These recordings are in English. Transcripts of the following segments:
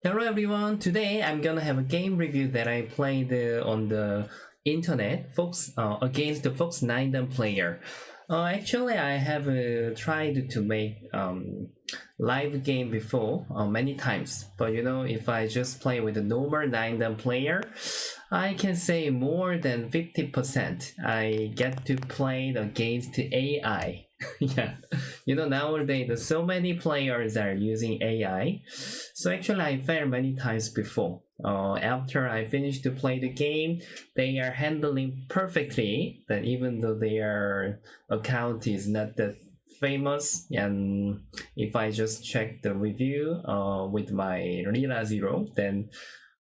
Hello everyone, today I'm gonna have a game review that I played on the internet against the Fox 9 player. Actually, I have tried to make live game before many times, but if I just play with the normal 9 player, I can say more than 50% I get to play against the AI. Yeah, nowadays there's so many players are using AI. So actually I failed many times before. After I finished to play the game, they are handling perfectly that even though their account is not that famous, and if I just check the review with my Lila Zero, then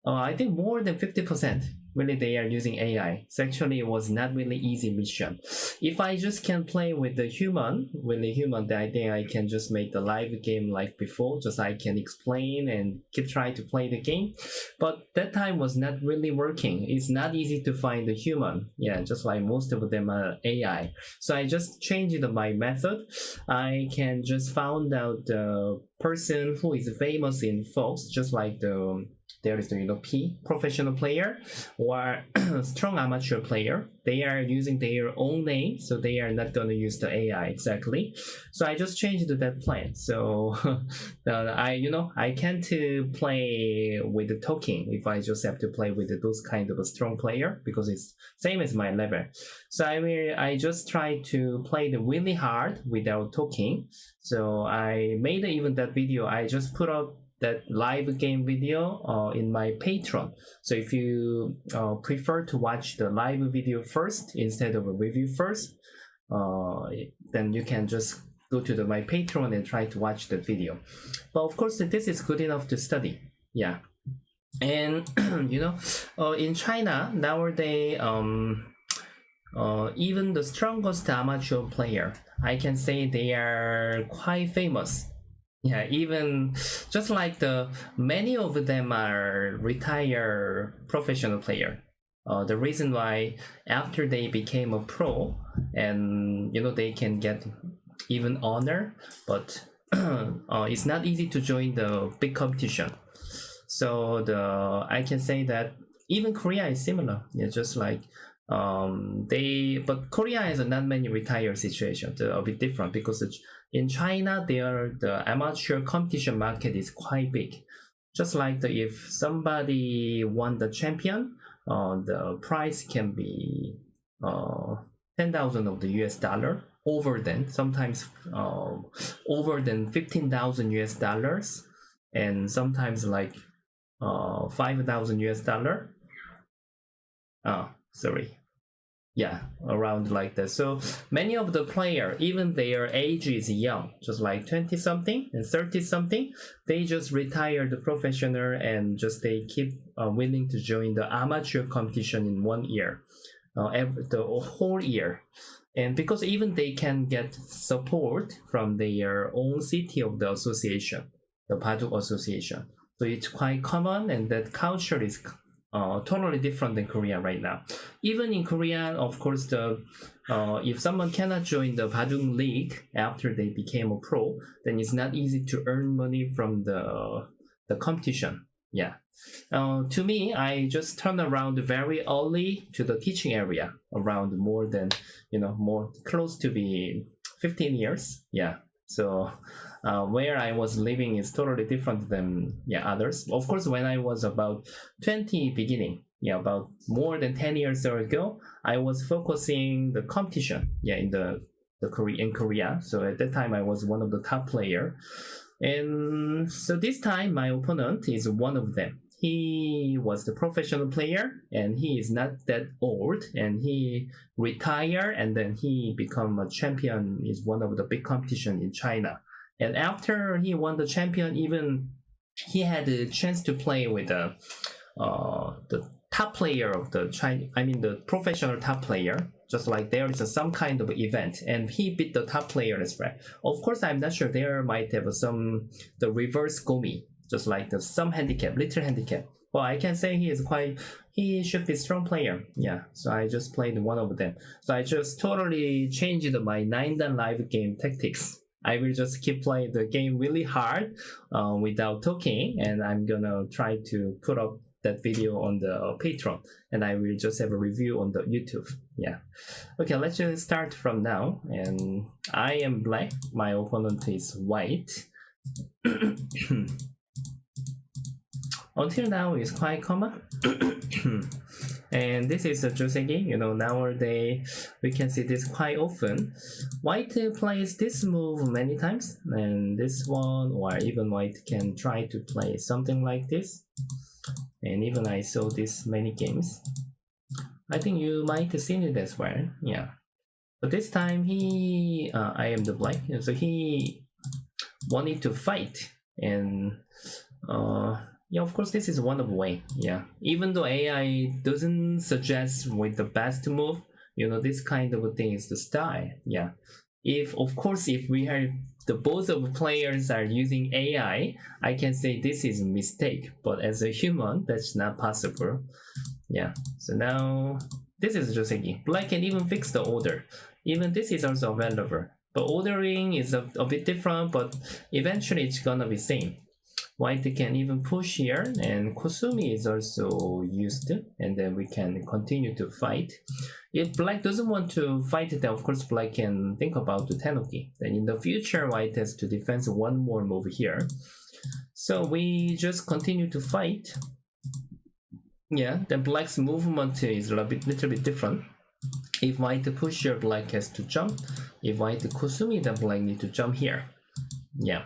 I think more than 50% really they are using AI. So actually it was not really easy mission. If I just can play with the human, then I think I can just make the live game like before, just I can explain and keep trying to play the game. But that time was not really working. It's not easy to find the human. Yeah, just like most of them are AI. So I just changed my method. I can just found out the person who is famous in Fox, just like there is the P professional player or strong amateur player. They are using their own name, so they are not going to use the AI exactly. So I just changed that plan. So I can't play with the token if I just have to play with those kind of a strong player because it's same as my level. So I just try to play the really hard without talking. So I made even that video. I just put up that live game video in my Patreon. So if you prefer to watch the live video first instead of a review first, then you can just go to my Patreon and try to watch the video. But of course, this is good enough to study. Yeah, and in China nowadays, even the strongest amateur player, I can say they are quite famous. Yeah, even just like many of them are retired professional player. The reason why after they became a pro and they can get even honor, but it's not easy to join the big competition. So I can say that even Korea is similar. Yeah, just like but Korea has a not many retired situation. They're a bit different because in China, the amateur competition market is quite big. Just like if somebody won the champion, the price can be 10,000 of the US dollar, over than sometimes over than 15,000 US dollars, and sometimes like 5,000 US dollar. Sorry, yeah, around like that. So many of the player, even their age is young, just like 20 something and 30 something, they just retire the professional and just they keep willing to join the amateur competition in 1 year, the whole year. And because even they can get support from their own city of the association, the Baduk association. So it's quite common, and that culture is totally different than Korea right now. Even in Korea, of course, if someone cannot join the Baduk League after they became a pro, then it's not easy to earn money from the competition. Yeah. To me, I just turned around very early to the teaching area, around more than more close to be 15 years. Yeah. So where I was living is totally different than others. Of course, when I was about 20 beginning, about more than 10 years ago, I was focusing the competition, in in Korea. So at that time, I was one of the top player, and so this time my opponent is one of them. He was the professional player, and he is not that old, and he retired, and then he become a champion. Is one of the big competition in China. And after he won the champion, even he had a chance to play with the top player of the China. I mean, the professional top player. Just like there is some kind of event, and he beat the top player as well. Of course, I'm not sure there might have the reverse gomi, just like some handicap, little handicap. Well, I can say he should be a strong player. Yeah, so I just played one of them. So I just totally changed my 9 dan live game tactics. I will just keep playing the game really hard without talking, and I'm gonna try to put up that video on the Patreon, and I will just have a review on the YouTube. Yeah. Okay, let's just start from now. And I am black. My opponent is white. Until now, it's quite common. And this is a Joseki. Nowadays we can see this quite often. White plays this move many times, and this one, or even white can try to play something like this. And even I saw this many games. I think you might have seen it as well. Yeah. But this time I am the black, so he wanted to fight, and yeah, of course, this is one of the way. Yeah, even though AI doesn't suggest with the best move, this kind of a thing is the style. Yeah, if we have the both of the players are using AI, I can say this is a mistake. But as a human, that's not possible. Yeah. So now this is Joseki. Black can even fix the order. Even this is also available. But ordering is a bit different, but eventually it's gonna be same. White can even push here, and Kusumi is also used, and then we can continue to fight. If black doesn't want to fight, then of course black can think about the Tenuki. Then in the future, white has to defend one more move here. So we just continue to fight. Yeah, then black's movement is a little bit different. If white push here, black has to jump. If white Kusumi, then black need to jump here. Yeah.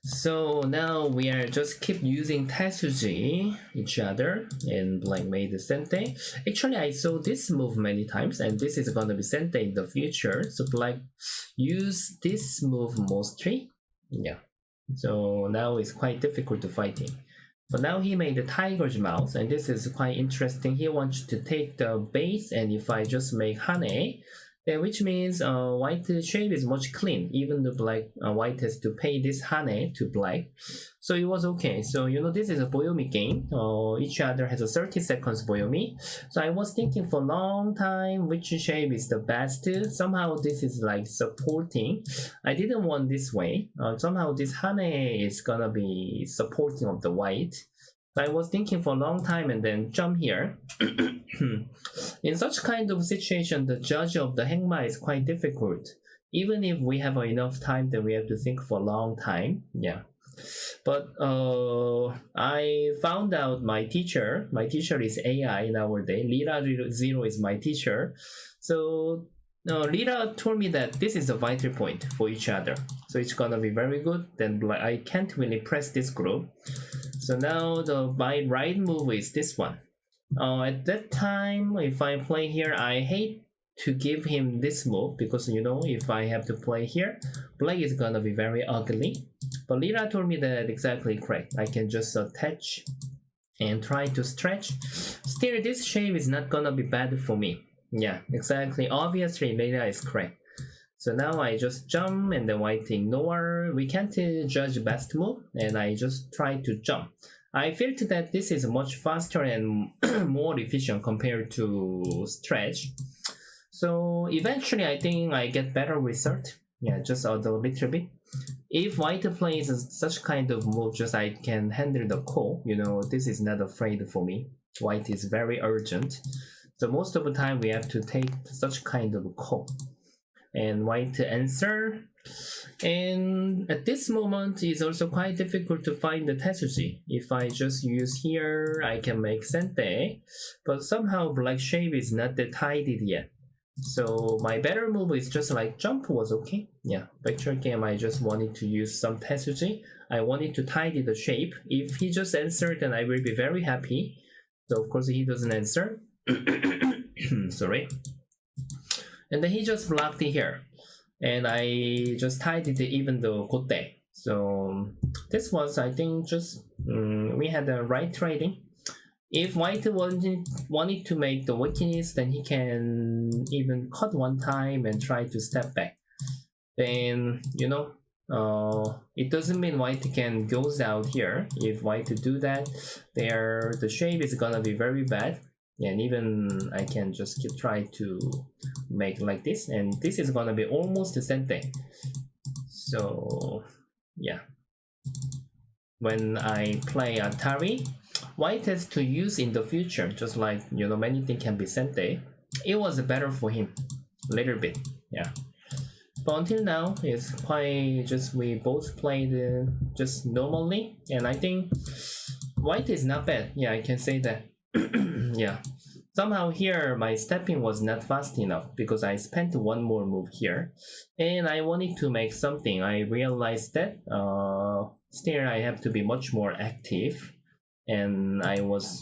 So now we are just keep using Tetsuji each other, and black made the Sente. Actually, I saw this move many times, and this is gonna be Sente in the future. So black use this move mostly. Yeah. So now it's quite difficult to fight him. But now he made the tiger's mouth, and this is quite interesting. He wants to take the base, and if I just make Hane, then which means white shape is much clean. Even the white has to pay this Hane to black. So it was okay. So this is a Boyomi game. Each other has a 30 seconds Boyomi. So I was thinking for a long time which shape is the best. Somehow this is like supporting. I didn't want this way. Somehow this Hane is gonna be supporting of the white. So I was thinking for a long time, and then jump here. In such kind of situation, the judge of the Hengma is quite difficult. Even if we have enough time, then we have to think for a long time. Yeah. But I found out my teacher is AI nowadays. Lira Zero is my teacher. So Lira told me that this is a vital point for each other. So it's gonna be very good. Then I can't really press this group. So now my right move is this one. At that time, if I play here, I hate to give him this move because if I have to play here, black is gonna be very ugly. But Lira told me that exactly correct. I can just attach and try to stretch. Still, this shape is not gonna be bad for me. Yeah, exactly. Obviously, Lira is correct. So now I just jump, and the white ignore. We can't judge best move, and I just try to jump. I felt that this is much faster and more efficient compared to stretch. So eventually I think I get better result. Yeah, just a little bit. If white plays such kind of move, just I can handle the call. This is not afraid for me. White is very urgent. So most of the time we have to take such kind of call. And white answer. And at this moment, it's also quite difficult to find the Tetsuji. If I just use here, I can make Sente, but somehow black shape is not that tidied yet. So my better move is just like jump was okay. Yeah, vector game, I just wanted to use some Tetsuji. I wanted to tidy the shape. If he just answered, then I will be very happy. So of course he doesn't answer. Sorry. And then he just blocked it here. And I just tidied it even though kote. So this was, I think, just we had the right trading. If white wanted to make the Weiqi, then he can even cut one time and try to step back. Then it doesn't mean white can goes out here. If white do that, the shape is gonna be very bad. And even I can just try to make like this, and this is gonna be almost the same thing. So yeah, when I play Atari, white has to use in the future, just like many things can be sent there. It was better for him, a little bit, yeah. But until now, it's quite just we both played just normally, and I think white is not bad. Yeah, I can say that. Yeah. Somehow here my stepping was not fast enough because I spent one more move here, and I wanted to make something. I realized that still I have to be much more active, and I was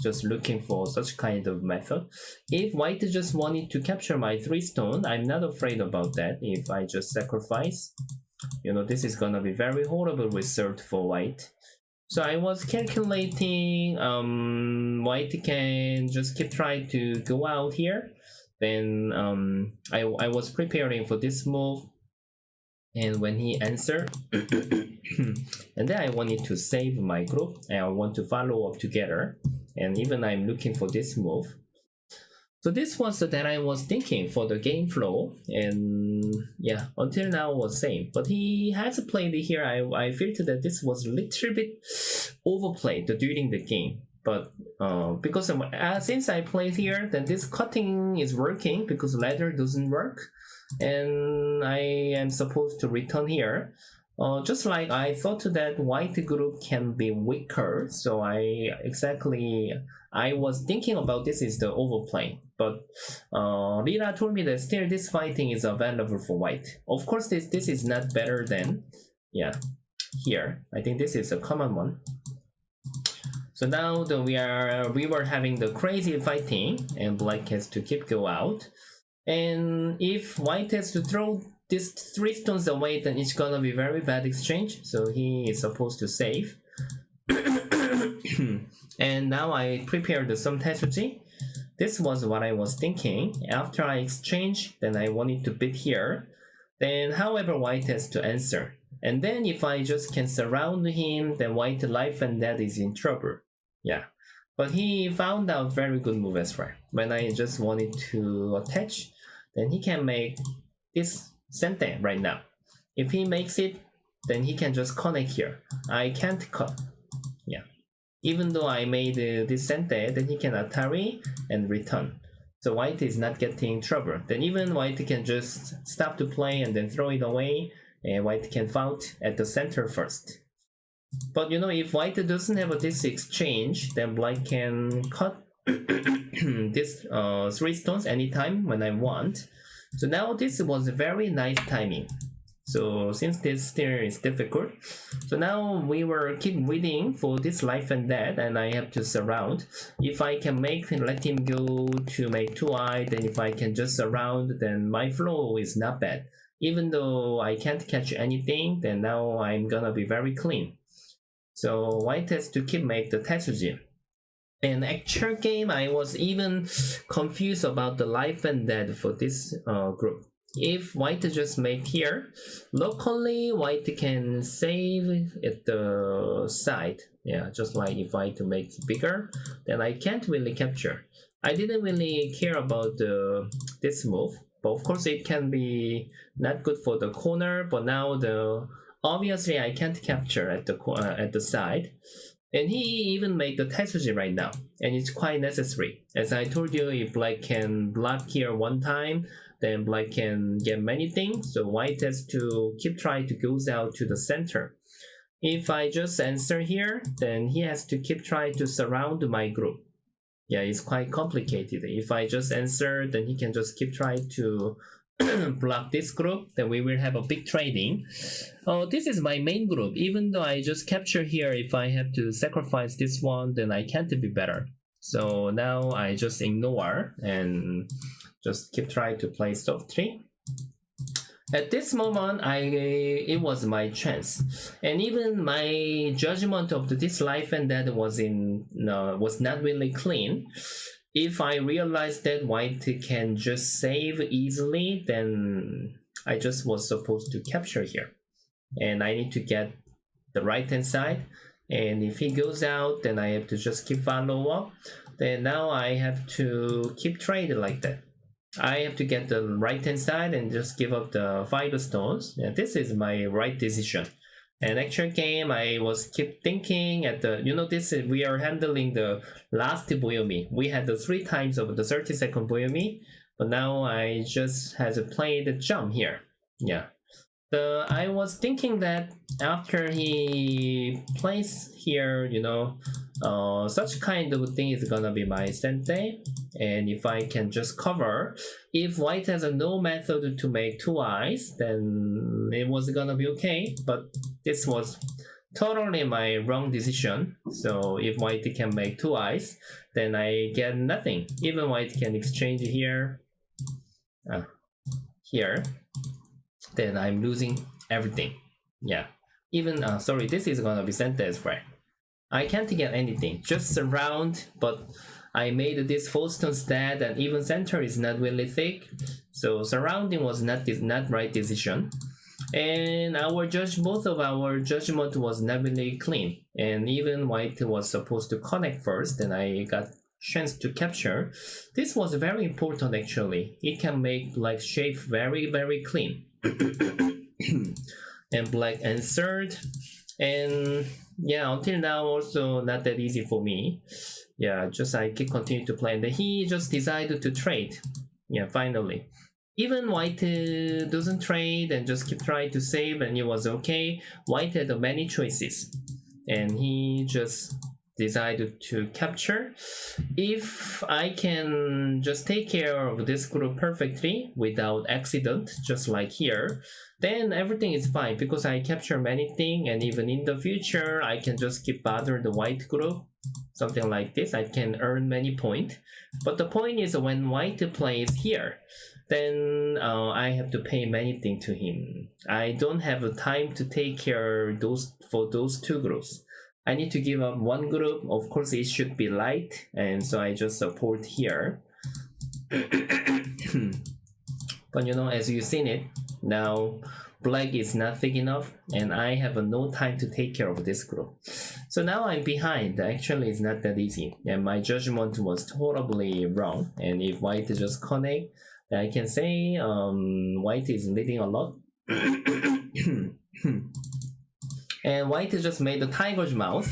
just looking for such kind of method. If white just wanted to capture my 3 stone, I'm not afraid about that. If I just sacrifice, this is gonna be very horrible result for white. So I was calculating white can just keep trying to go out here. Then I was preparing for this move, and when he answered and then I wanted to save my group and I want to follow up together, and even I'm looking for this move. So this was that I was thinking for the game flow, and yeah, until now was same. But he has played here. I felt that this was a little bit overplayed during the game. But because since I played here, then this cutting is working because ladder doesn't work, and I am supposed to return here. Just like I thought that white group can be weaker, so I was thinking about this is the overplay. But Lira told me that still this fighting is available for white. Of course, this is not better than here. I think this is a common one. So now that we were having the crazy fighting, and black has to keep go out. And if white has to throw these 3 stones away, then it's gonna be very bad exchange. So he is supposed to save. And now I prepared some Tetsuji. This was what I was thinking. After I exchange, then I wanted to bid here. Then however white has to answer. And then if I just can surround him, then white life and death is in trouble. Yeah. But he found out very good move as well. When I just wanted to attach, then he can make this sente right now. If he makes it, then he can just connect here. I can't cut. Yeah. Even though I made this sente, then he can Atari and return. So white is not getting trouble. Then even white can just stop to play and then throw it away. And white can fight at the center first. But if white doesn't have this exchange, then black can cut this 3 stones anytime when I want. So now this was a very nice timing. So since this still is difficult, so now we will keep waiting for this life and death, and I have to surround. If I can let him go to make 2i, then if I can just surround, then my flow is not bad. Even though I can't catch anything, then now I'm gonna be very clean. So white has to keep make the Tetsuji. In actual game, I was even confused about the life and death for this group. If white just make here, locally white can save at the side. Yeah, just like if I to make it bigger, then I can't really capture. I didn't really care about this move, but of course it can be not good for the corner. But now obviously I can't capture at the side. And he even made the Tetsuji right now, and it's quite necessary. As I told you, if black can block here one time, then black can get many things, so white has to keep trying to goes out to the center. If I just answer here, then he has to keep trying to surround my group. Yeah, it's quite complicated. If I just answer, then he can just keep trying to block this group, then we will have a big trading. This is my main group. Even though I just capture here, if I have to sacrifice this one, then I can't be better. So now I just ignore and just keep trying to play stop 3. At this moment, it was my chance, and even my judgment of this life and death was not really clean. If I realize that white can just save easily, then I just was supposed to capture here. And I need to get the right hand side. And if he goes out, then I have to just keep follow up. Then now I have to keep trading like that. I have to get the right hand side and just give up the 5 stones. Yeah, this is my right decision. And actual game, I was keep thinking at the, this is, we are handling the last Boyomi. We had the 3 times of the 30-second Boyomi, but now I just had to play the jump here. Yeah. I was thinking that after he plays here, such kind of thing is gonna be my sensei. And if I can just cover, if white has no method to make 2 eyes, then it was gonna be okay. But this was totally my wrong decision. So if white can make 2 eyes, then I get nothing. Even white can exchange here, here, then I'm losing everything. Yeah. Even, sorry, this is gonna be center as well. I can't get anything, just surround, but I made this 4 stone stat and even center is not really thick. So surrounding was not right decision. And both of our judgment was not really clean. And even white was supposed to connect first, and I got chance to capture. This was very important actually. It can make black shape very, very clean. And black answered. And yeah, until now also not that easy for me. Yeah, just I keep continue to play. And he just decided to trade. Yeah, finally. Even white doesn't trade and just keep trying to save, and it was okay. White had many choices, and he just decided to capture. If I can just take care of this group perfectly without accident, just like here, then everything is fine because I capture many things, and even in the future I can just keep bother the white group, something like this. I can earn many points. But the point is when white plays here, then I have to pay many things to him. I don't have the time to take care for those 2 groups. I need to give up 1 group. Of course, it should be light, and so I just support here. But as you've seen it, now black is not thick enough, and I have no time to take care of this group. So now I'm behind. Actually, it's not that easy, and my judgment was totally wrong. And if white just connect, I can say white is leading a lot. And white just made the tiger's mouth.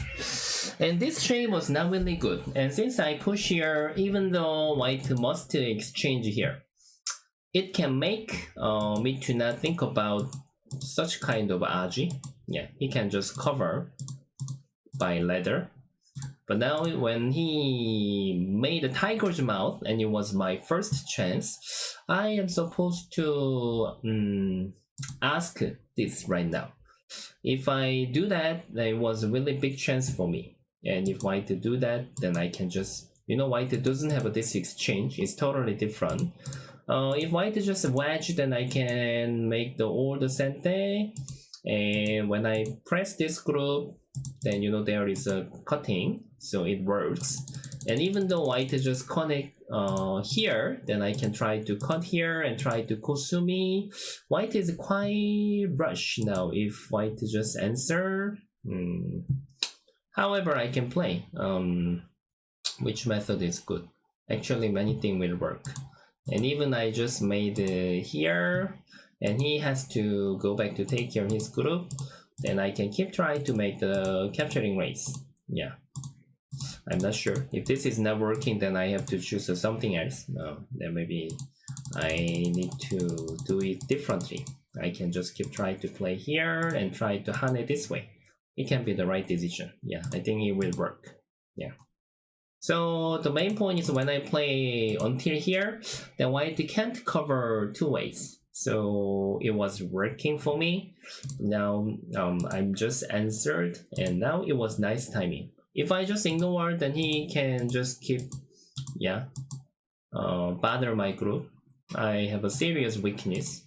And this shape was not really good. And since I push here, even though white must exchange here, it can make me to not think about such kind of aji. Yeah, he can just cover by ladder. But now when he made a tiger's mouth, and it was my first chance, I am supposed to ask this right now. If I do that, it was a really big chance for me. And if white do that, then I can just, white doesn't have this exchange. It's totally different. If white is just a wedge, then I can make all the sente. And when I press this group, then there is a cutting, so it works. And even though white just connect here, then I can try to cut here and try to Kosumi. White is quite rush now if white just answer. However, I can play. Which method is good? Actually, many things will work. And even I just made here, and he has to go back to take care of his group. Then I can keep trying to make the capturing race. Yeah. I'm not sure. If this is not working, then I have to choose something else. Then maybe I need to do it differently. I can just keep trying to play here and try to hunt it this way. It can be the right decision. Yeah, I think it will work. Yeah. So the main point is when I play until here, then white can't cover 2 ways. So it was working for me. Now I'm just answered, and now it was nice timing. If I just ignore, then he can just keep, bother my group. I have a serious weakness.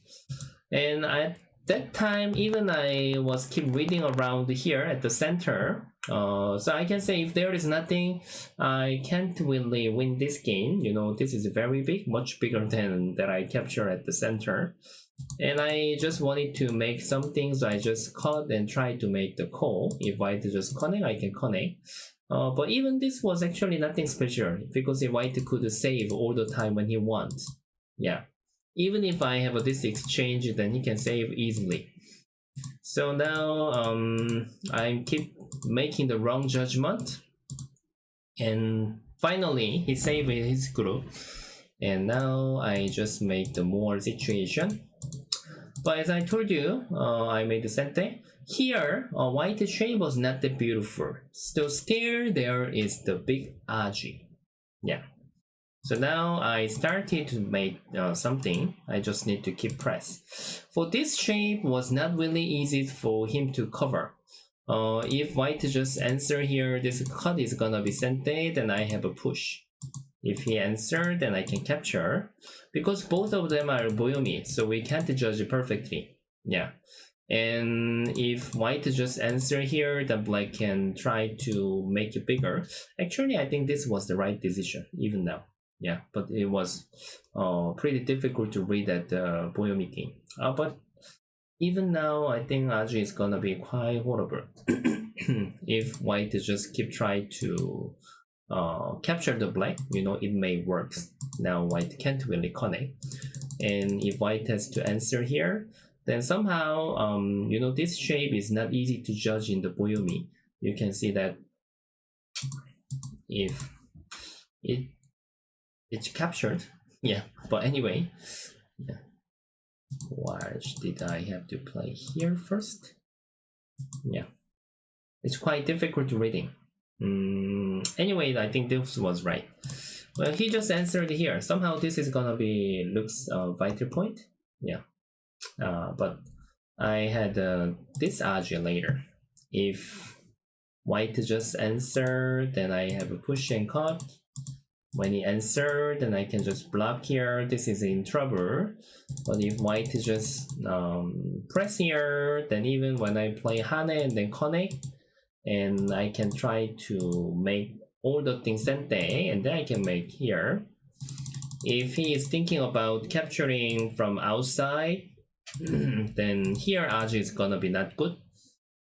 And at that time, even I was keep reading around here at the center. So I can say if there is nothing, I can't really win this game. This is very big, much bigger than that I capture at the center. And I just wanted to make something, so I just cut and try to make the call. If white just connect, I can connect. But even this was actually nothing special, because if white could save all the time when he wants. Yeah. Even if I have this exchange, then he can save easily. So now I keep making the wrong judgment, and finally he saved his group, and now I just make the more situation. But as I told you, I made the sente. Here, white shape was not that beautiful. So still there is the big aji. Yeah. So now I started to make something. I just need to keep press. For this shape was not really easy for him to cover. If white just answer here, this cut is gonna be sente, then I have a push. If he answer, then I can capture. Because both of them are boyomi, so we can't judge perfectly. Yeah. And if white just answer here, then black can try to make it bigger. Actually, I think this was the right decision, even now. Yeah, but it was pretty difficult to read at the boyomi game. But even now, I think Aji is gonna be quite horrible. If white just keep trying to capture the black, it may work. Now white can't really connect. And if white has to answer here, then somehow, this shape is not easy to judge in the boyomi. You can see that if it's captured. Yeah, but anyway, yeah. Why did I have to play here first? Yeah, it's quite difficult reading. Anyway, I think this was right. Well, he just answered here. Somehow this is gonna be looks vital point. Yeah, but I had this aji later. If white just answer, then I have a push and cut. When he answered, then I can just block here. This is in trouble. But if white just press here, then even when I play hane and then connect, and I can try to make all the things sente, and then I can make here. If he is thinking about capturing from outside, then here aji is gonna be not good.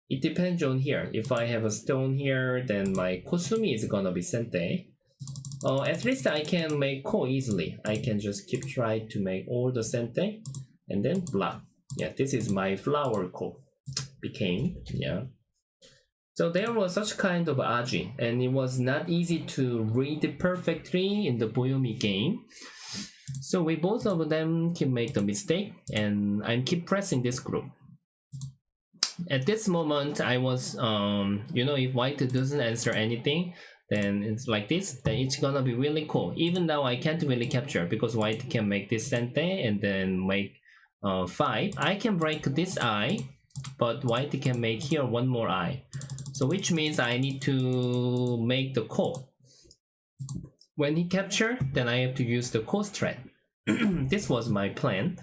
It depends on here. If I have a stone here, then my kosumi is gonna be sente. At least I can make ko easily. I can just keep trying to make all the sente and then block. Yeah, this is my flower ko became. Yeah. So there was such kind of aji, and it was not easy to read perfectly in the boyomi game. So we both of them can make the mistake, and I keep pressing this group. At this moment, I was, if white doesn't answer anything, then it's like this, then it's gonna be really cool. Even though I can't really capture because white can make this sente and then make 5. I can break this eye, but white can make here one more eye. So which means I need to make the ko. When he capture, then I have to use the ko thread. This was my plan.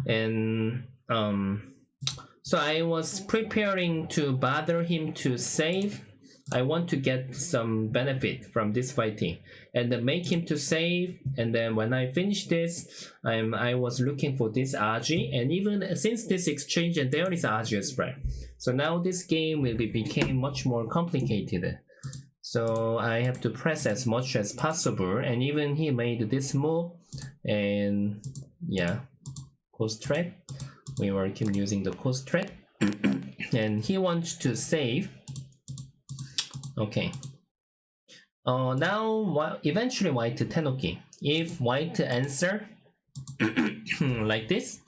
And so I was preparing to bother him to save. I want to get some benefit from this fighting and then make him to save. And then when I finish this, I was looking for this aji, and even since this exchange and there is aji as well. So now this game will became much more complicated. So I have to press as much as possible, and even he made this move, and yeah, coast thread. We were keep using the coast thread, and he wants to save. Okay. Now eventually white tenoki. If white answer like this,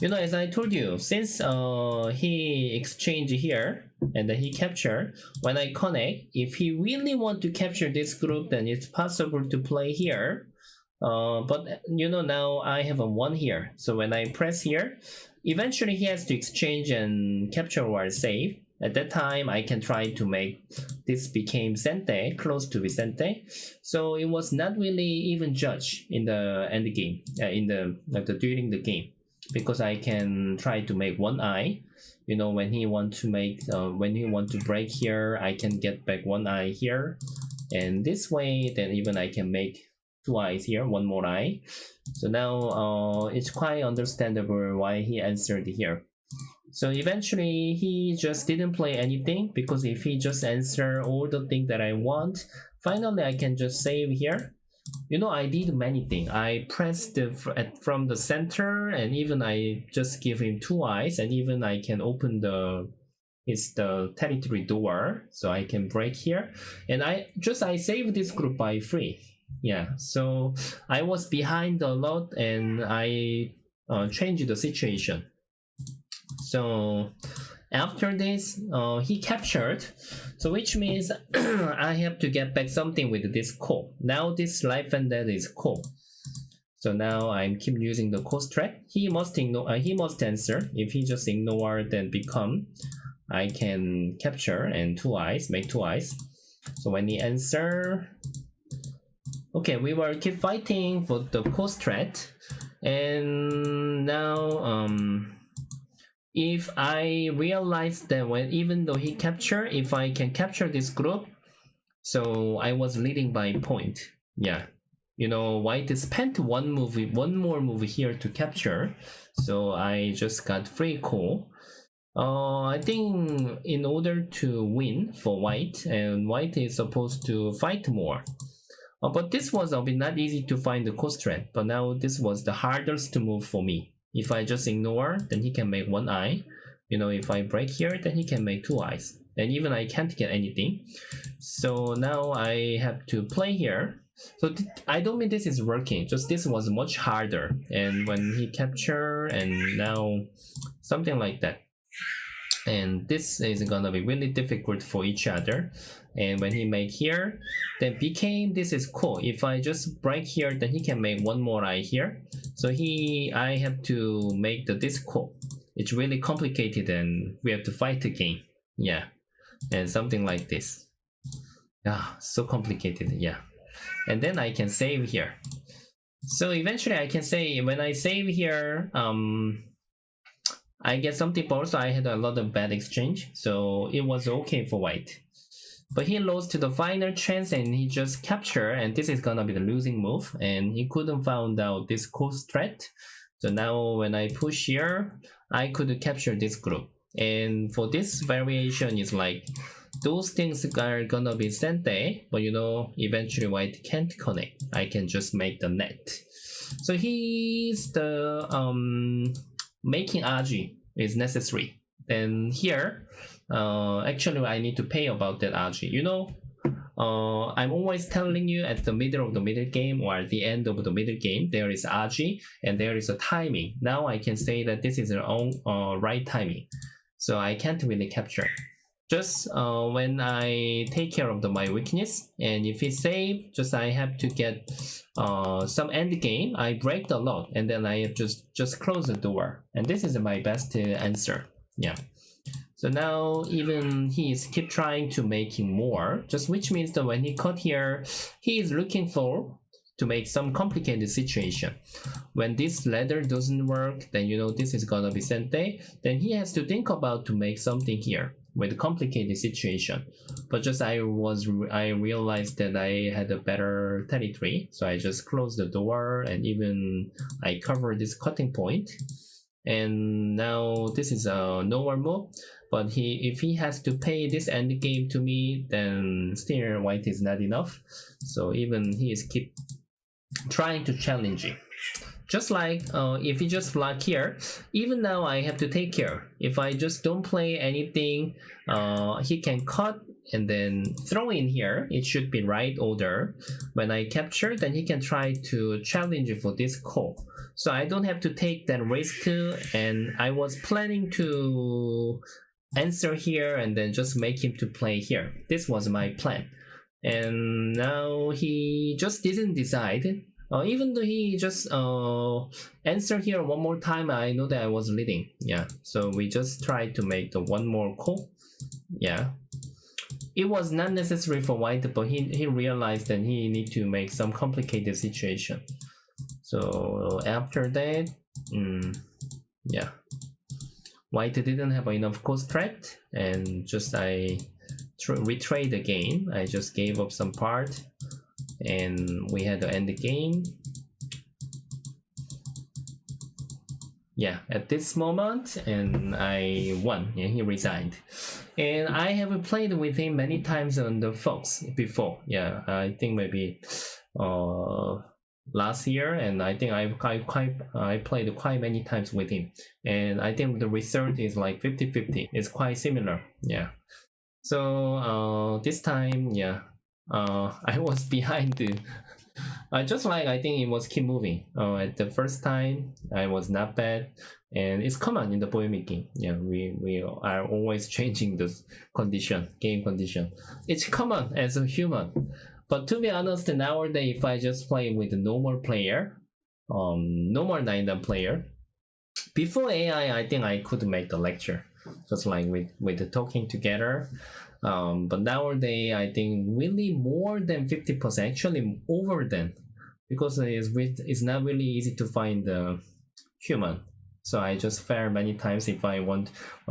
as I told you, since he exchange here and then he capture, when I connect, if he really want to capture this group, then it's possible to play here. But now I have a 1 here. So when I press here, eventually he has to exchange and capture or save. At that time, I can try to make this became sente, close to Vicente. So it was not really even judged in the end game, during the game, because I can try to make 1 eye. When he want to make, when he want to break here, I can get back 1 eye here, and this way, then even I can make 2 eyes here, 1 more eye. So now it's quite understandable why he answered here. So eventually he just didn't play anything, because if he just answer all the things that I want, finally I can just save here. You know, I did many things. I pressed from the center, and even I just give him two eyes, and even I can open the territory door, so I can break here. And I saved this group by free. Yeah, so I was behind a lot, and I changed the situation. So after this, he captured, so which means I have to get back something with this core. Now this life and death is core. So now I'm keep using the core strat. He must ignore. He must answer. If he just ignore, then become. I can capture and two eyes, make two eyes. So when he answer, okay, we will keep fighting for the core strat, and now if I realize that even though he capture, if I can capture this group, so I was leading by point. Yeah, you know, white spent one more move here to capture, so I just got free core. I think in order to win for white, and white is supposed to fight more. But this was a bit not easy to find the core strat, but now this was the hardest move for me. If I just ignore, then he can make one eye. You know, if I break here, then he can make two eyes. And even I can't get anything. So now I have to play here. So I don't mean this is working, just this was much harder. And when he capture, and now something like that. And this is gonna be really difficult for each other. And when he make here, then became this is cool. If I just break here, then he can make one more eye here. So I have to make this cool. It's really complicated, and we have to fight again. Yeah, and something like this. Ah, so complicated. Yeah, and then I can save here. So eventually I can say when I save here, I get something, but also I had a lot of bad exchange, so it was okay for white. But he lost to the final chance, and he just captured, and this is gonna be the losing move, and he couldn't find out this core strat. So now when I push here, I could capture this group. And for this variation is like, those things are gonna be sente, but you know, eventually white can't connect. I can just make the net. So he's the making RG is necessary. Then here, actually I need to pay about that RG. You know, I'm always telling you at the middle of the middle game or at the end of the middle game, there is RG and there is a timing. Now I can say that this is the right timing. So I can't really capture. Just when I take care of my weakness, and if it's safe, just I have to get some end game. I break a lot, and then I have just close the door. And this is my best answer. Yeah. So now even he is keep trying to making more, just which means that when he cut here, he is looking for to make some complicated situation. When this ladder doesn't work, then you know this is gonna be sente. Then he has to think about to make something here with a complicated situation. But just I realized that I had a better territory, so I just closed the door, and even I cover this cutting point. And now this is a no move. But if he has to pay this end game to me, then still white is not enough. So even he is keep trying to challenge it. Just like if he just block here, even now I have to take care. If I just don't play anything, he can cut and then throw in here. It should be right order. When I capture, then he can try to challenge for this call. So I don't have to take that risk, and I was planning to answer here and then just make him to play here. This was my plan. And now he just didn't decide. Even though he just answered here one more time, I know that I was leading. Yeah, so we just tried to make the one more call. Yeah, it was not necessary for white, but he realized that he need to make some complicated situation. So after that, yeah, white didn't have enough core strat, and just I retrade the game. I just gave up some part, and we had to end the game. Yeah, at this moment, and I won, and he resigned. And I have played with him many times on the Fox before. Yeah, I think maybe last year, and I think I played quite many times with him, and I think the result is like 50-50. It's quite similar. Yeah. So this time, yeah, I was behind the. Just like I think it was keep moving. At the first time, I was not bad, and it's common in the boy making. Yeah, we are always changing the game condition. It's common as a human, but to be honest, nowadays if I just play with a normal player, normal 9 player, before AI, I think I could make the lecture, just like with the talking together. But nowadays, I think really more than 50%, actually over than, because it's not really easy to find the human. So I just fail many times when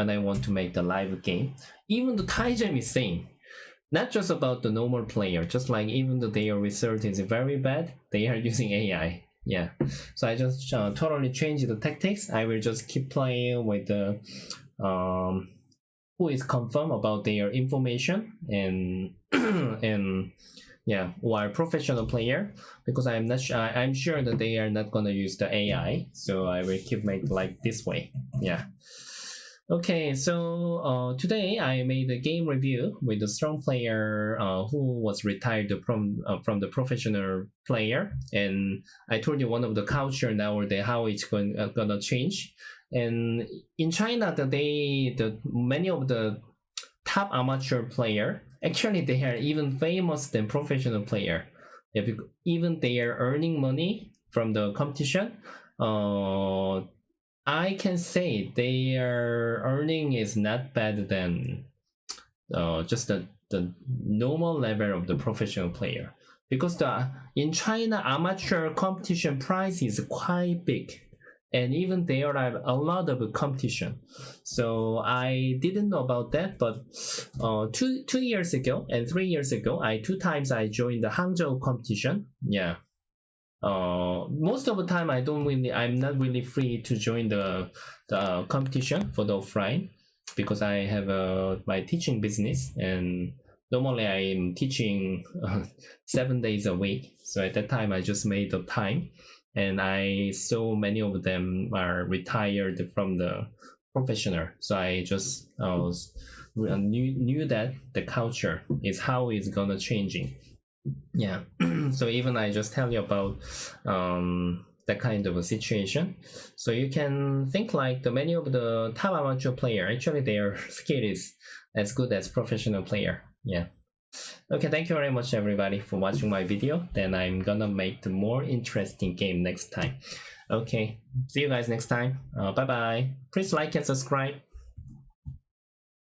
I want to make the live game. Even the Taijam is same. Not just about the normal player, just like even though their result is very bad, they are using AI. Yeah, so I just totally change the tactics. I will just keep playing with the who is confirmed about their information and and yeah, or professional player, because I'm not sure. I'm sure that they are not gonna use the AI, so I will keep make like this way. Yeah. Okay, so today I made a game review with a strong player who was retired from the professional player, and I told you one of the culture nowadays how it's gonna change. And in China, many of the top amateur player actually they are even famous than professional player. Yeah, even they are earning money from the competition. I can say their earning is not better than just the normal level of the professional player, because in China amateur competition price is quite big, and even there are a lot of competition. So I didn't know about that, but 2 years ago and 3 years ago, two times I joined the Hangzhou competition. Yeah. Most of the time I'm not really free to join the competition for the offline, because I have my teaching business, and normally I'm teaching 7 days a week. So at that time I just made the time, and I saw many of them are retired from the professional, so I just knew that the culture is how it's gonna changing. Yeah. So even I just tell you about that kind of a situation, so you can think like the many of the top amateur player actually their skill is as good as professional player. Yeah. Okay, thank you very much everybody for watching my video. Then I'm gonna make the more interesting game next time. Okay, see you guys next time. Bye bye. Please like and subscribe.